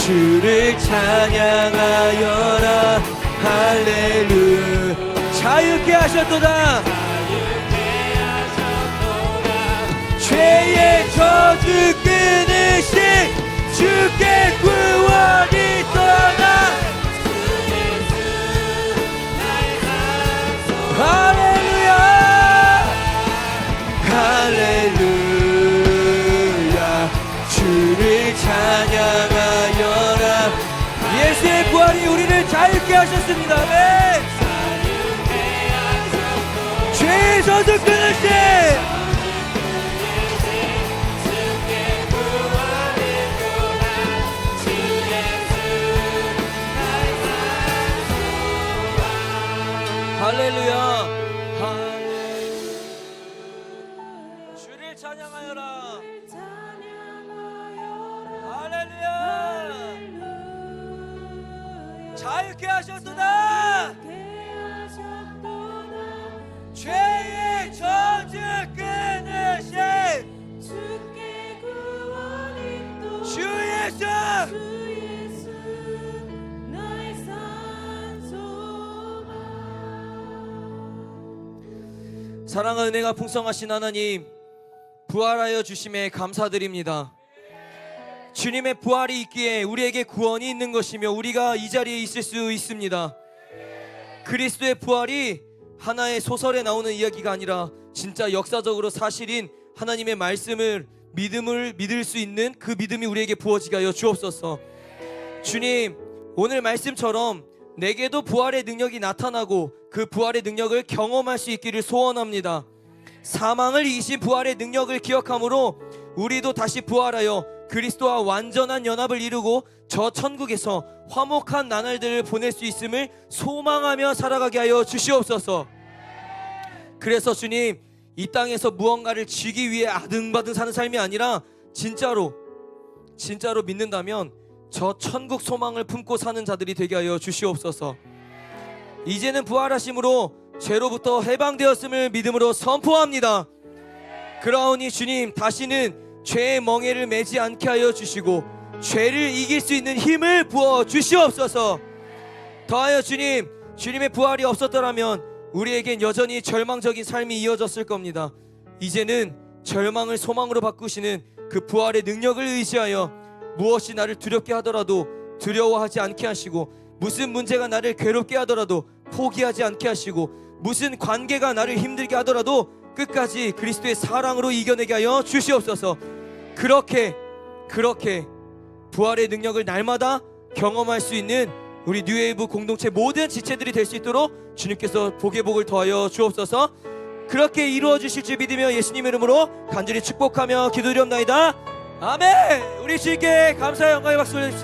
주를 찬양하여라. 할렐루야, 자유케 하셨도다. 죄의 저주 끊으신 주께 구원이 떠나. 할렐루야, 할렐루야, 주를 찬양하여라. 예수의 부활이 우리를 자유케 하셨습니다. 아멘. 죄의 저주 끊으신 할렐루야, 주를 찬양하여라. 할렐루야, 자유케 하셨도다. 죄의 저주 끊으신 주 예수. 사랑과 은혜가 풍성하신 하나님, 부활하여 주심에 감사드립니다. 주님의 부활이 있기에 우리에게 구원이 있는 것이며 우리가 이 자리에 있을 수 있습니다. 그리스도의 부활이 하나의 소설에 나오는 이야기가 아니라 진짜 역사적으로 사실인 하나님의 말씀을 믿을 수 있는 그 믿음이 우리에게 부어지게 하여 주옵소서. 주님, 오늘 말씀처럼 내게도 부활의 능력이 나타나고 그 부활의 능력을 경험할 수 있기를 소원합니다. 사망을 이기신 부활의 능력을 기억함으로 우리도 다시 부활하여 그리스도와 완전한 연합을 이루고 저 천국에서 화목한 나날들을 보낼 수 있음을 소망하며 살아가게 하여 주시옵소서. 그래서 주님, 이 땅에서 무언가를 쥐기 위해 아등바등 사는 삶이 아니라 진짜로 믿는다면 저 천국 소망을 품고 사는 자들이 되게 하여 주시옵소서. 이제는 부활하심으로 죄로부터 해방되었음을 믿음으로 선포합니다. 그러하오니 주님, 다시는 죄의 멍에를 매지 않게 하여 주시고 죄를 이길 수 있는 힘을 부어 주시옵소서. 더하여 주님, 주님의 부활이 없었더라면 우리에겐 여전히 절망적인 삶이 이어졌을 겁니다. 이제는 절망을 소망으로 바꾸시는 그 부활의 능력을 의지하여 무엇이 나를 두렵게 하더라도 두려워하지 않게 하시고, 무슨 문제가 나를 괴롭게 하더라도 포기하지 않게 하시고, 무슨 관계가 나를 힘들게 하더라도 끝까지 그리스도의 사랑으로 이겨내게 하여 주시옵소서. 그렇게 부활의 능력을 날마다 경험할 수 있는 우리 뉴웨이브 공동체 모든 지체들이 될 수 있도록 주님께서 복의 복을 더하여 주옵소서. 그렇게 이루어 주실 줄 믿으며 예수님 이름으로 간절히 축복하며 기도드리옵나이다. 아멘. 우리 주님께 감사의 영광의 박수 올려줍시다.